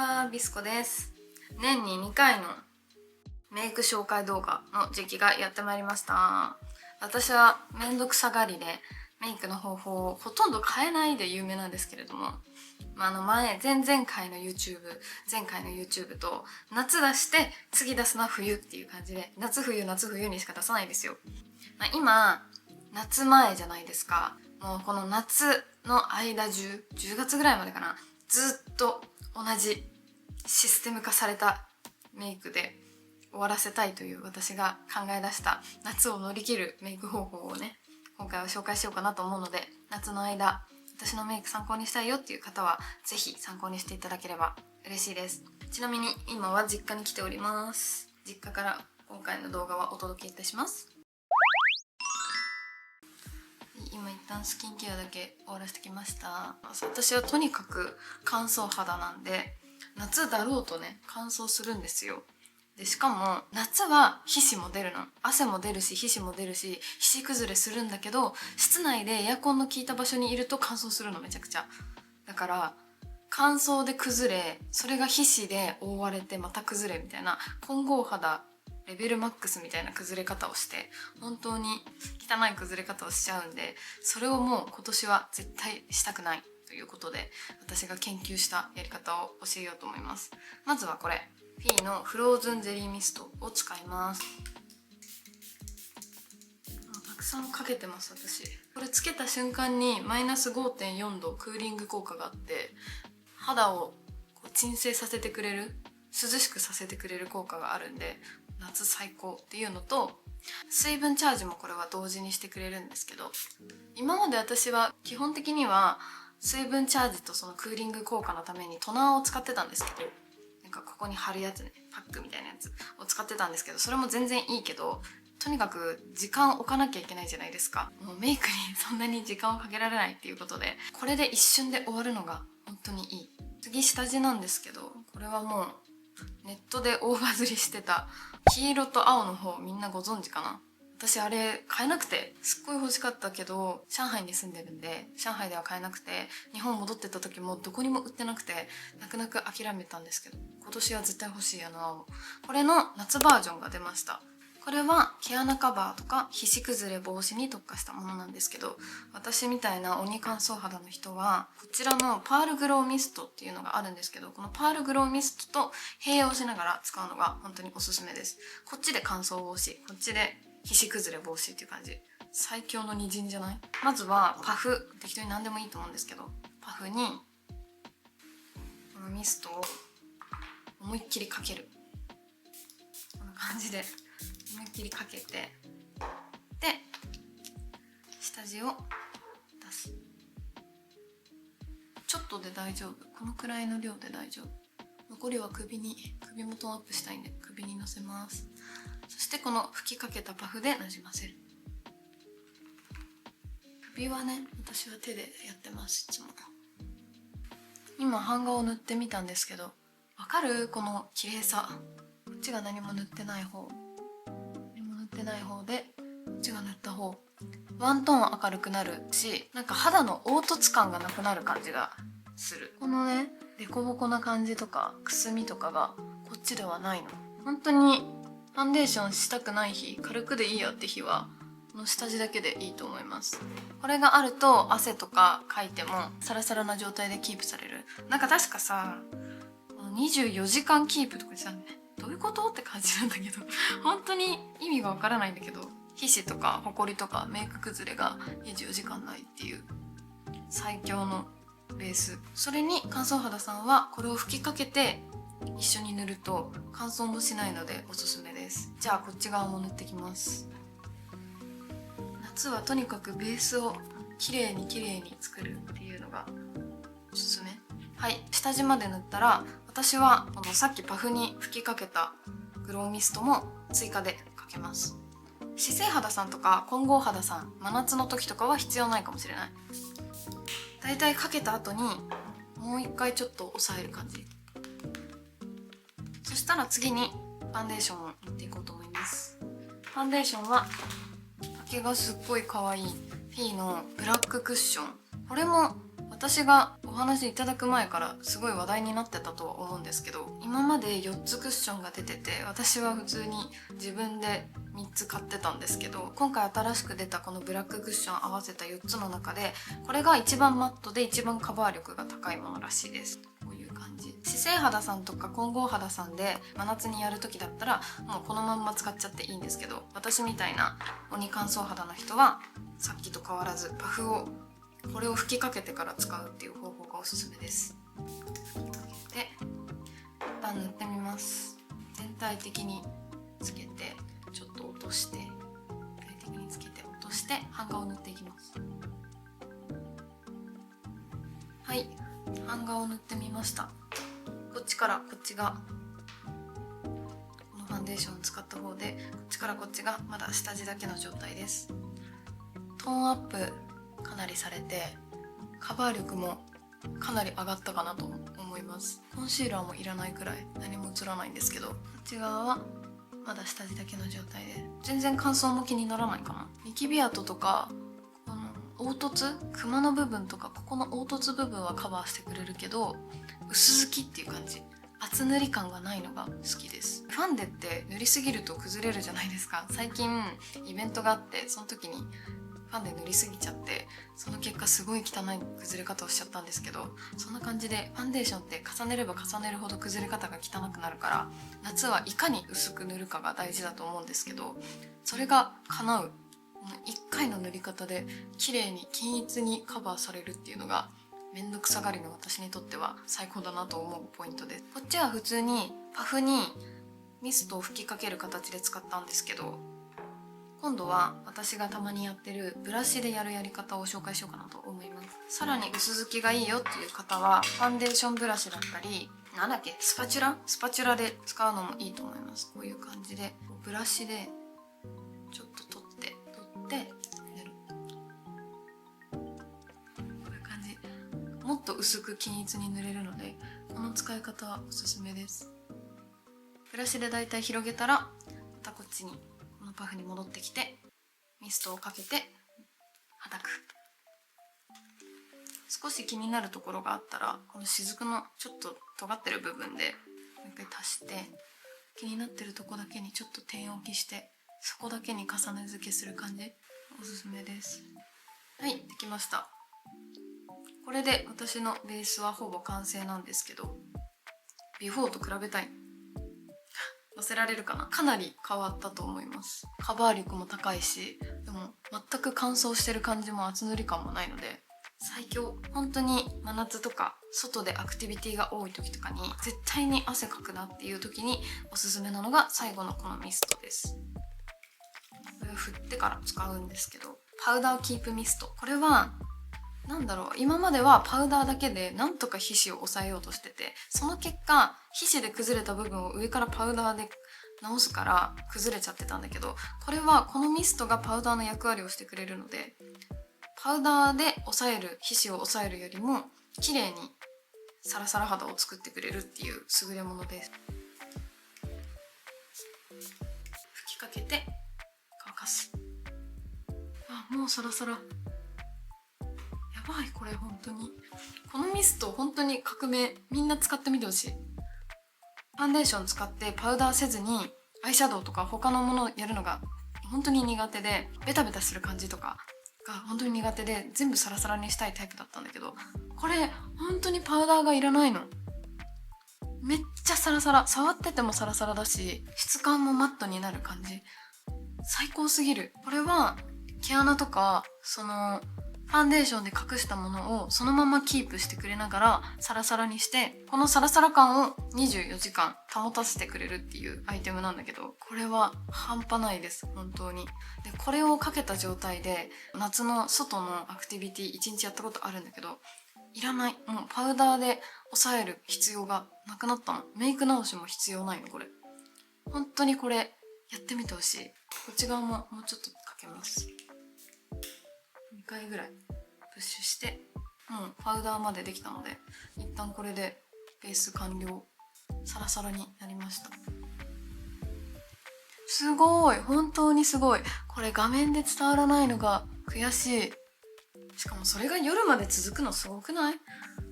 は、ビスコです。年に2回のメイク紹介動画の時期がやってまいりました。私はめんどくさがりでメイクの方法をほとんど変えないで有名なんですけれども、前々回の YouTube と夏出して次出すのは冬っていう感じで夏冬にしか出さないんですよ。今夏前じゃないですか。もうこの夏の間中10月ぐらいまでかな、ずっと同じシステム化されたメイクで終わらせたいという私が考え出した夏を乗り切るメイク方法をね、今回は紹介しようかなと思うので、夏の間私のメイク参考にしたいよっていう方はぜひ参考にしていただければ嬉しいです。ちなみに今は実家に来ております。実家から今回の動画はお届けいたします。今一旦スキンケアだけ終わらせてきました。私はとにかく乾燥肌なんで、夏だろうとね乾燥するんですよ。でしかも夏は皮脂も出るの、汗も出るし皮脂も出るし皮脂崩れするんだけど、室内でエアコンの効いた場所にいると乾燥するの、めちゃくちゃ。だから乾燥で崩れ、それが皮脂で覆われてまた崩れみたいな混合肌レベルマックスみたいな崩れ方をして、本当に汚い崩れ方をしちゃうんで、それをもう今年は絶対したくないということで、私が研究したやり方を教えようと思います。まずはこれ、フィーのフローズンゼリーミストを使います。たくさんかけてます私。これつけた瞬間にマイナス 5.4 度クーリング効果があって、肌を鎮静させてくれる、涼しくさせてくれる効果があるんで、夏最高っていうのと、水分チャージもこれは同時にしてくれるんですけど、今まで私は基本的には水分チャージとそのクーリング効果のためにトナーを使ってたんですけど、なんかここに貼るやつね、パックみたいなやつを使ってたんですけど、それも全然いいけど、とにかく時間を置かなきゃいけないじゃないですか。もうメイクにそんなに時間をかけられないっていうことで、これで一瞬で終わるのが本当にいい。次下地なんですけど、これはもうネットで大バズりしてた黄色と青の方、みんなご存知かな。私あれ買えなくて、すっごい欲しかったけど上海に住んでるんで上海では買えなくて、日本戻ってた時もどこにも売ってなくて泣く泣く諦めたんですけど、今年は絶対欲しい青。これの夏バージョンが出ました。これは毛穴カバーとか皮脂崩れ防止に特化したものなんですけど、私みたいな鬼乾燥肌の人はこちらのパールグローミストっていうのがあるんですけど、このパールグローミストと併用しながら使うのが本当におすすめです。こっちで乾燥防止、こっちで皮脂崩れ防止っていう感じ、最強の二陣じゃない？まずはパフ、適当に何でもいいと思うんですけど、パフにこのミストを思いっきりかける。こんな感じで思いっきりかけて、で下地を出す。ちょっとで大丈夫、このくらいの量で大丈夫。残りは首もトーンアップしたいんで首にのせます。そしてこの吹きかけたパフでなじませる。首はね、私は手でやってます、いつも。今版画を塗ってみたんですけど、わかる？この綺麗さ。こっちが何も塗ってない方で、こっちが塗った方、ワントーン明るくなるし、なんか肌の凹凸感がなくなる感じがする。このね、デコボコな感じとかくすみとかがこっちではないの。本当にファンデーションしたくない日、軽くでいいやって日はこの下地だけでいいと思います。これがあると汗とかかいてもサラサラな状態でキープされる。なんか確かさ、24時間キープとかしたんで、どういうことって感じなんだけど本当に意味がわからないんだけど、皮脂とかホコリとかメイク崩れが24時間ないっていう最強のベース。それに乾燥肌さんはこれを吹きかけて一緒に塗ると乾燥もしないのでおすすめです。じゃあこっち側も塗ってきます。夏はとにかくベースをきれいに作るっていうのがおすすめ。はい、下地まで塗ったら、私はこのさっきパフに吹きかけたグローミストも追加でかけます。姿勢肌さんとか混合肌さん、真夏の時とかは必要ないかもしれない。だいたいかけた後にもう一回ちょっと押さえる感じ。そしたら次にファンデーションを塗っていこうと思います。ファンデーションはパケがすっごい可愛いフィーのブラッククッション。これも私がお話いただく前からすごい話題になってたとは思うんですけど、今まで4つクッションが出てて、私は普通に自分で3つ買ってたんですけど、今回新しく出たこのブラッククッション合わせた4つの中でこれが一番マットで一番カバー力が高いものらしいです。こういう感じ。姿勢肌さんとか混合肌さんで真夏にやる時だったらもうこのまんま使っちゃっていいんですけど、私みたいな鬼乾燥肌の人はさっきと変わらずパフをこれを吹きかけてから使うっていう方法がおすすめです。で一旦塗ってみます。全体的につけてちょっと落として、全体的につけて落として版画を塗っていきます。はい、版画を塗ってみました。こっちからこっちがこのファンデーションを使った方で、こっちからこっちがまだ下地だけの状態です。トーンアップかなりされてカバー力もかなり上がったかなと思います。コンシーラーもいらないくらい何も映らないんですけど、こっち側はまだ下地だけの状態で全然乾燥も気にならないかな。ニキビ跡とかこの凹凸、クマの部分とかここの凹凸部分はカバーしてくれるけど、薄付きっていう感じ、厚塗り感がないのが好きです。ファンデって塗りすぎると崩れるじゃないですか。最近イベントがあってその時にファンデ塗りすぎちゃって、その結果すごい汚い崩れ方をしちゃったんですけど、そんな感じでファンデーションって重ねれば重ねるほど崩れ方が汚くなるから、夏はいかに薄く塗るかが大事だと思うんですけど、それが叶う1回の塗り方で綺麗に均一にカバーされるっていうのがめんどくさがりの私にとっては最高だなと思うポイントです。こっちは普通にパフにミストを吹きかける形で使ったんですけど、今度は私がたまにやってるブラシでやるやり方を紹介しようかなと思います。さらに薄付きがいいよっていう方はファンデーションブラシだったり、なんだっけ、スパチュラで使うのもいいと思います。こういう感じでブラシでちょっと取って塗る、こういう感じ。もっと薄く均一に塗れるのでこの使い方はおすすめです。ブラシでだいたい広げたらまたこっちにこのパフに戻ってきてミストをかけてはたく。少し気になるところがあったらこの雫のちょっと尖ってる部分でもう一回足して、気になってるとこだけにちょっと点置きしてそこだけに重ね付けする感じ、おすすめです。はい、できました。これで私のベースはほぼ完成なんですけど、ビフォーと比べたい載せられるかな。かなり変わったと思います。カバー力も高いし、でも全く乾燥してる感じも厚塗り感もないので最強。本当に真夏とか外でアクティビティが多い時とかに絶対に汗かくなっていう時におすすめなのが最後のこのミストです。これを振ってから使うんですけど、パウダーキープミスト。これはなんだろう、今まではパウダーだけでなんとか皮脂を抑えようとしてて、その結果皮脂で崩れた部分を上からパウダーで直すから崩れちゃってたんだけど、これはこのミストがパウダーの役割をしてくれるので、パウダーで抑える、皮脂を抑えるよりも綺麗にサラサラ肌を作ってくれるっていう優れものです。吹きかけて乾かす。あ、もうサラサラ。やばい、これ本当に。このミスト本当に革命。みんな使ってみてほしい。ファンデーション使ってパウダーせずにアイシャドウとか他のものをやるのが本当に苦手で、ベタベタする感じとかが本当に苦手で全部サラサラにしたいタイプだったんだけど、これ本当にパウダーがいらないの。めっちゃサラサラ、触っててもサラサラだし質感もマットになる感じ、最高すぎる。これは毛穴とかそのファンデーションで隠したものをそのままキープしてくれながらサラサラにして、このサラサラ感を24時間保たせてくれるっていうアイテムなんだけど、これは半端ないです、本当に。でこれをかけた状態で夏の外のアクティビティ1日やったことあるんだけど、いらない。もうパウダーで抑える必要がなくなったの。メイク直しも必要ないの。これ本当にこれやってみてほしい。こっち側ももうちょっとかけます。2回ぐらいプッシュして、もうパウダーまでできたので一旦これでベース完了。サラサラになりました。すごい、本当にすごい。これ画面で伝わらないのが悔しい。しかもそれが夜まで続くのすごくない？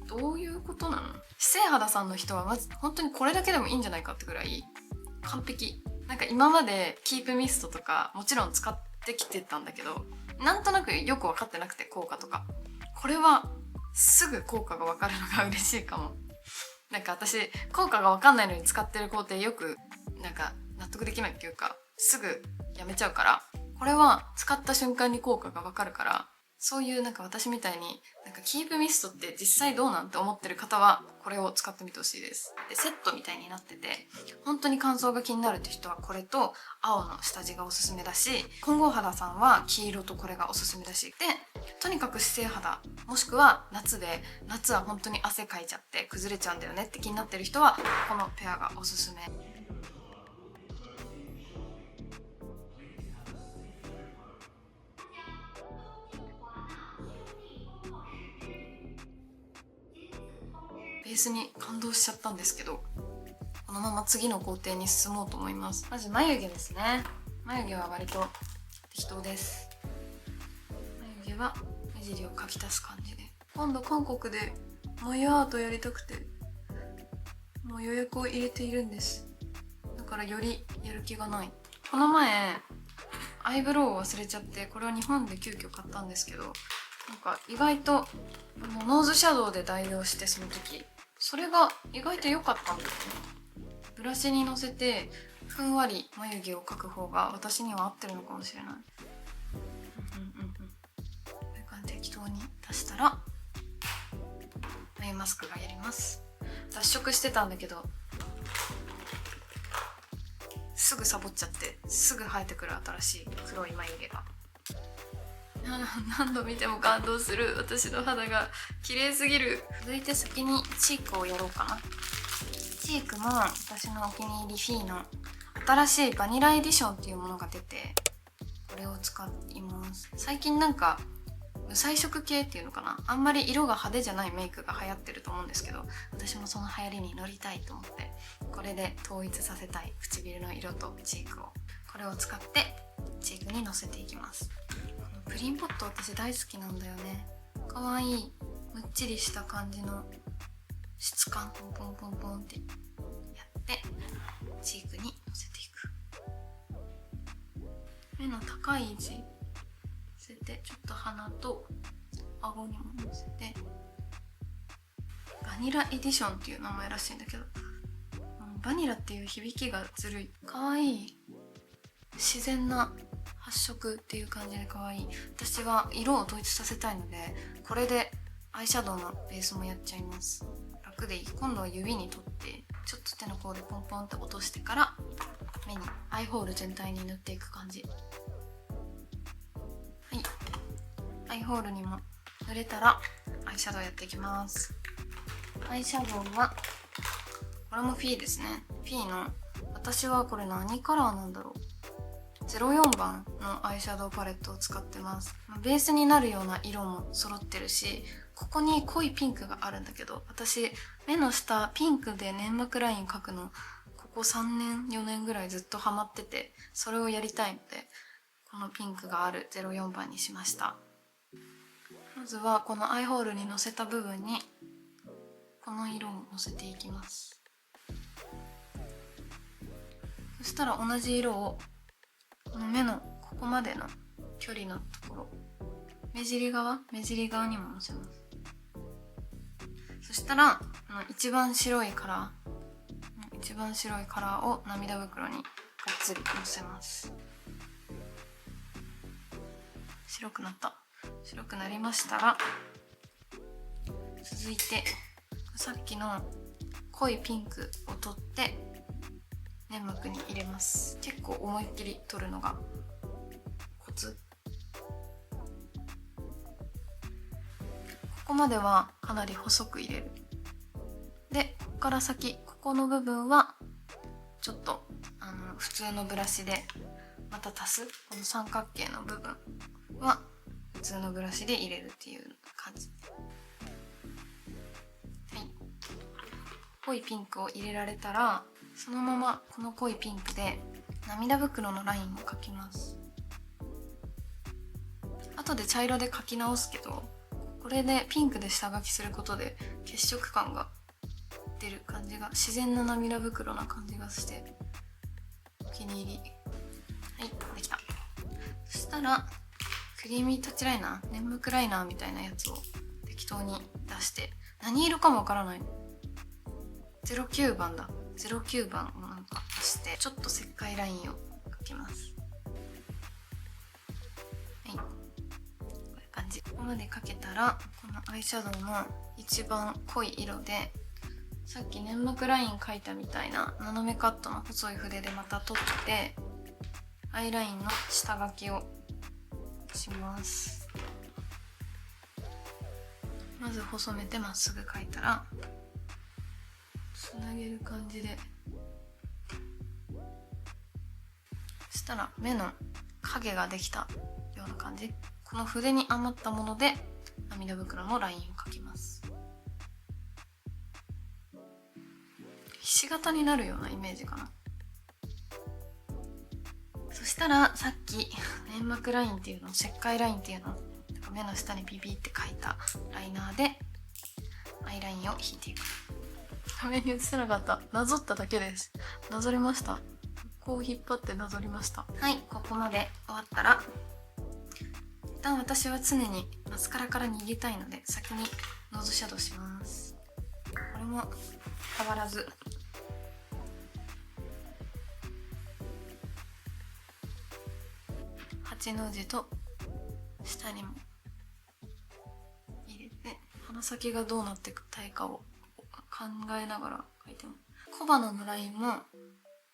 どういうことなの？姿勢肌さんの人はまず本当にこれだけでもいいんじゃないかってぐらい完璧。なんか今までキープミストとかもちろん使ってきてたんだけど、なんとなくよく分かってなくて、効果とか。これはすぐ効果が分かるのが嬉しいかも。なんか私効果が分かんないのに使ってる工程よくなんか納得できないっていうか、すぐやめちゃうから、これは使った瞬間に効果が分かるから、そういうなんか私みたいになんかキープミストって実際どうなんて思ってる方はこれを使ってみてほしいです。でセットみたいになってて、本当に乾燥が気になるって人はこれと青の下地がおすすめだし、混合肌さんは黄色とこれがおすすめだし、でとにかく姿勢肌、もしくは夏は本当に汗かいちゃって崩れちゃうんだよねって気になってる人はこのペアがおすすめ。ベースに感動しちゃったんですけど、このまま次の工程に進もうと思います。まず眉毛ですね。眉毛は割と適当です。眉毛は目尻を描き足す感じで、今度韓国で眉アートやりたくてもう予約を入れているんです。だからよりやる気がない。この前アイブロウを忘れちゃって、これは日本で急遽買ったんですけど、なんか意外とノーズシャドウで代用して、その時それが意外と良かったんですね。ブラシにのせてふんわり眉毛を描く方が私には合ってるのかもしれない。こういう感じで適当に出したら眉マスクがやります。脱色してたんだけどすぐサボっちゃって、すぐ生えてくる新しい黒い眉毛が。何度見ても感動する。私の肌が綺麗すぎる。続いて先にチークをやろうかな。チークも私のお気に入りフィーの新しいバニラエディションっていうものが出て、これを使います。最近なんか無彩色系っていうのかな、あんまり色が派手じゃないメイクが流行ってると思うんですけど、私もその流行りに乗りたいと思って、これで統一させたい唇の色とチークを、これを使ってチークにのせていきます。このプリンポット私大好きなんだよね。かわいいむっちりした感じの質感、ポンポンポンポンってやってチークにのせていく。目の高い位置のせて、ちょっと鼻と顎にものせて。バニラエディションっていう名前らしいんだけど、バニラっていう響きがずるい。かわいい。自然な発色っていう感じでかわいい。私は色を統一させたいので、これでアイシャドウのベースもやっちゃいます。楽でいい。今度は指に取ってちょっと手の甲でポンポンって落としてから目にアイホール全体に塗っていく感じ。はい、アイホールにも塗れたらアイシャドウやっていきます。アイシャドウはこれもフィーですね。フィーの、私はこれ何カラーなんだろう、04番のアイシャドウパレットを使ってます。ベースになるような色も揃ってるし、ここに濃いピンクがあるんだけど、私目の下ピンクで粘膜ライン描くのここ3年4年ぐらいずっとハマってて、それをやりたいのでこのピンクがある04番にしました。まずはこのアイホールにのせた部分にこの色をのせていきます。そしたら同じ色をこの目のここまでの距離のところ、目尻側にものせます。そしたら一番白いカラーを涙袋にがっつりのせます。白くなった。白くなりましたら、続いてさっきの濃いピンクを取って粘膜に入れます。結構思いっきり取るのがコツ。ここまではかなり細く入れる。でここから先、ここの部分はちょっと普通のブラシでまた足す。この三角形の部分は普通のブラシで入れるっていう感じ。はい、濃いピンクを入れられたら、そのままこの濃いピンクで涙袋のラインを描きます。後で茶色で描き直すけど、ここれでピンクで下書きすることで血色感が出る感じが、自然な涙袋な感じがしてお気に入り。はい、できた。そしたらクリーミータッチライナー、粘膜ライナーみたいなやつを適当に出して、何色かもわからない、09番だ、09番をなんか出して、ちょっと石灰ラインを描きます。はい、こういう感じ。ここまで描けたら、このアイシャドウの一番濃い色で、さっき粘膜ライン描いたみたいな斜めカットの細い筆でまた取って、アイラインの下書きをします。まず細めてまっすぐ描いたら、つなげる感じで、そしたら目の影ができたような感じ。この筆に余ったもので涙袋のラインを描きます。ひし形になるようなイメージかな。そしたらさっき粘膜ラインっていうの、石灰ラインっていうの、目の下にビビって描いたライナーでアイラインを引いていく。画面に映せなかった。なぞっただけです。なぞりました。こう引っ張ってなぞりました。はい、ここまで終わったら、一旦私は常にマスカラから逃げたいので先にノーズシャドウします。これも変わらず8の字と下にも入れて、鼻先がどうなっていくたいかを考えながら描いてます。小鼻のラインも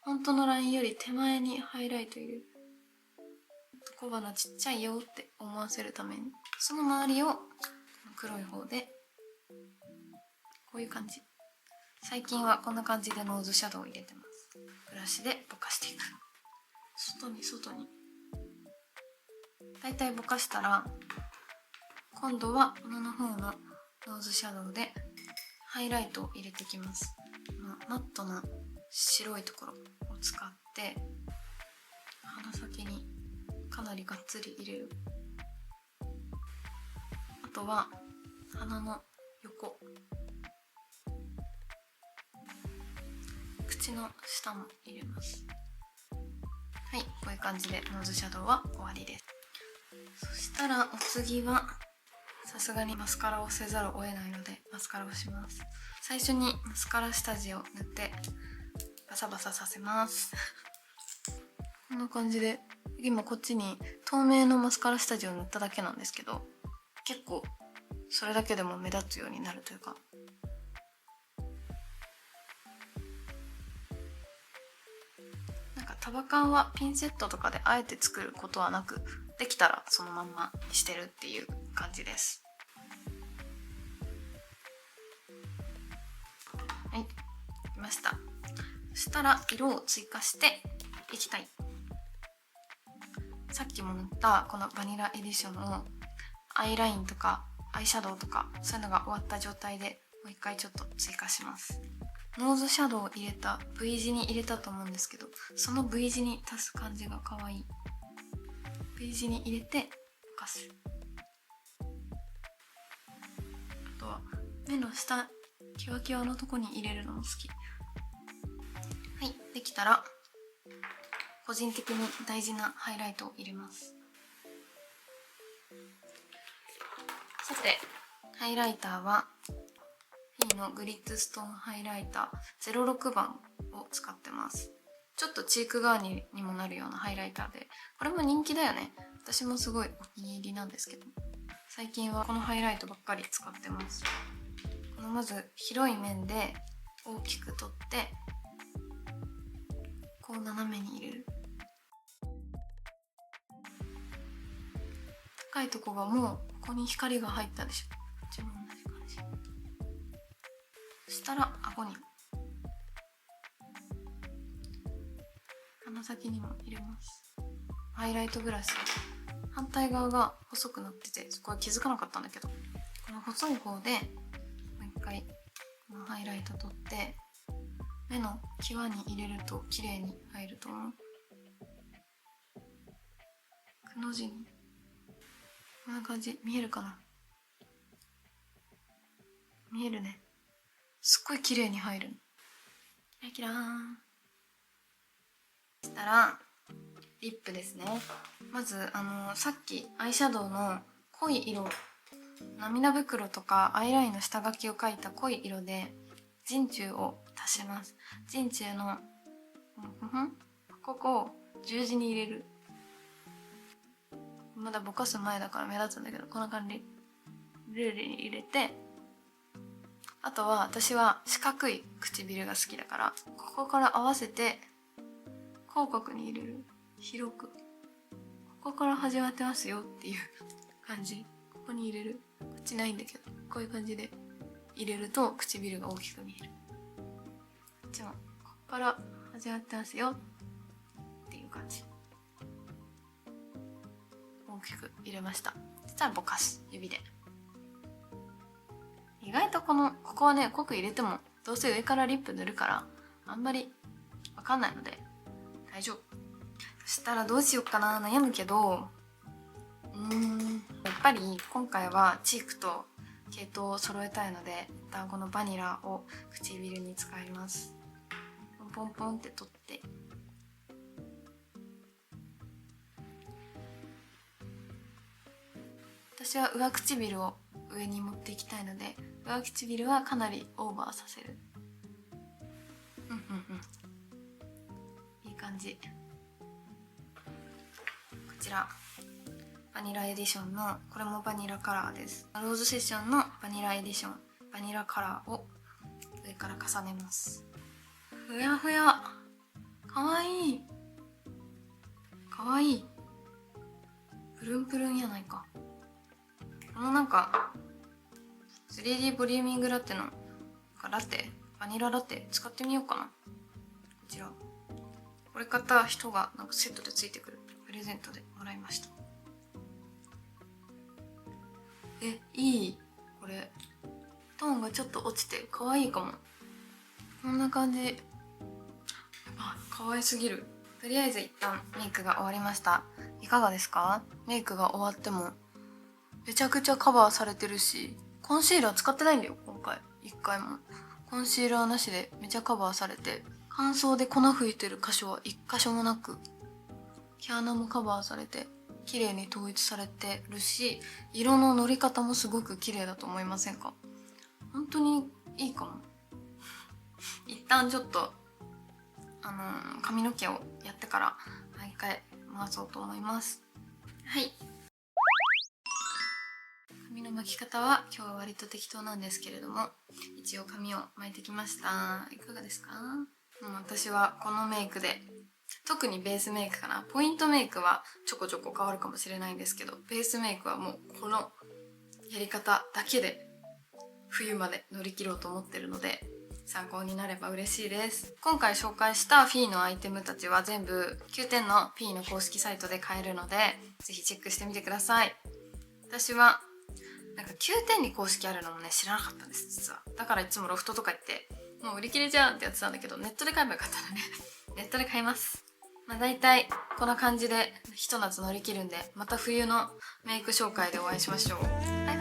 本当のラインより手前にハイライト入れる。小鼻ちっちゃいよって思わせるために、その周りを黒い方でこういう感じ。最近はこんな感じでノーズシャドウを入れてます。ブラシでぼかしていく。外にだいたいぼかしたら、今度はこの方のノーズシャドウでハイライトを入れていきます。マットな白いところを使って鼻先にかなりがっつり入れる。あとは鼻の横、口の下も入れます。はい、こういう感じでノーズシャドウは終わりです。そしたらお次は、さすがにマスカラをせざるを得ないのでマスカラをします。最初にマスカラ下地を塗ってバサバサさせます。こんな感じで、今こっちに透明のマスカラ下地を塗っただけなんですけど、結構それだけでも目立つようになるというか、なんか束感はピンセットとかであえて作ることはなく、できたらそのまんまにしてるっていう感じです。はい、できました。そしたら色を追加していきたい。さっきも塗ったこのバニラエディションのアイラインとかアイシャドウとか、そういうのが終わった状態でもう一回ちょっと追加します。ノーズシャドウを入れた V 字に入れたと思うんですけど、その V 字に足す感じが可愛い。V 字に入れてぼかす。あとは目の下キワキワのとこに入れるのも好き。はい、できたら個人的に大事なハイライトを入れます。さて、ハイライターはフィーのグリッツストーンハイライター06番を使ってます。ちょっとチーク側にもなるようなハイライターで、これも人気だよね。私もすごいお気に入りなんですけど、最近はこのハイライトばっかり使ってます。このまず広い面で大きく取ってこう斜めに入れる。高いとこがもうここに光が入ったでしょ。こっちも同じ感じ。そしたら顎に、鼻先にも入れます。ハイライトブラシ、反対側が細くなってて、そこは気づかなかったんだけど、この細い方でもう一回このハイライト取って目の際に入れると綺麗に入ると思う。くの字にこんな感じ、見えるかな。見えるね。すっごい綺麗に入るの。キラキラーン。そしたらリップですね。まずさっきアイシャドウの濃い色、涙袋とかアイラインの下書きを描いた濃い色で人中を足します。人中のここを十字に入れる。まだぼかす前だから目立つんだけど、こんな感じルールに入れて、あとは私は四角い唇が好きだから、ここから合わせて口角に入れる。広く、ここから始まってますよっていう感じ。ここに入れる。口ないんだけど、こういう感じで入れると唇が大きく見える。こっちもここから始まってますよっていう感じ。大きく入れました。そしたらぼかす、指で。意外とここはね、濃く入れてもどうせ上からリップ塗るからあんまりわかんないので大丈夫。そしたらどうしようかな、悩むけど、やっぱり今回はチークと系統を揃えたいので、一旦このバニラを唇に使います。ポンポンポンって取って、私は上唇を上に持っていきたいので、上唇はかなりオーバーさせる。いい感じ。こちらバニラエディションの、これもバニラカラーです。ローズセッションのバニラエディションバニラカラーを上から重ねます。ふやふや、かわいい、かわいい。プルンプルンやないか。このなんか 3D ボリューミングラテのラテ、バニララテ使ってみようかな。こちらこれ買った人がなんかセットでついてくるプレゼントでもらいました。いい。これトーンがちょっと落ちて可愛いかも。こんな感じ。可愛すぎる。とりあえず一旦メイクが終わりました。いかがですか？メイクが終わってもめちゃくちゃカバーされてるし、コンシーラー使ってないんだよ今回。一回もコンシーラーなしでめちゃカバーされて、乾燥で粉吹いてる箇所は一箇所もなく、毛穴もカバーされて綺麗に統一されてるし、色の乗り方もすごく綺麗だと思いませんか？本当にいいかも。一旦ちょっと髪の毛をやってから毎回回そうと思います。はい、髪の巻き方は今日は割と適当なんですけれども、一応髪を巻いてきました。いかがですか？私はこのメイクで、特にベースメイクかな。ポイントメイクはちょこちょこ変わるかもしれないんですけど、ベースメイクはもうこのやり方だけで冬まで乗り切ろうと思ってるので、参考になれば嬉しいです。今回紹介したフィーのアイテムたちは全部9点のフィーの公式サイトで買えるので、ぜひチェックしてみてください。私はなんか9点に公式あるのもね、知らなかったんです実は。だからいつもロフトとか行ってもう売り切れじゃんってやってたんだけど、ネットで買えばよかったらねネットで買います。大体こんな感じでひと夏乗り切るんで、また冬のメイク紹介でお会いしましょう。バイバイ。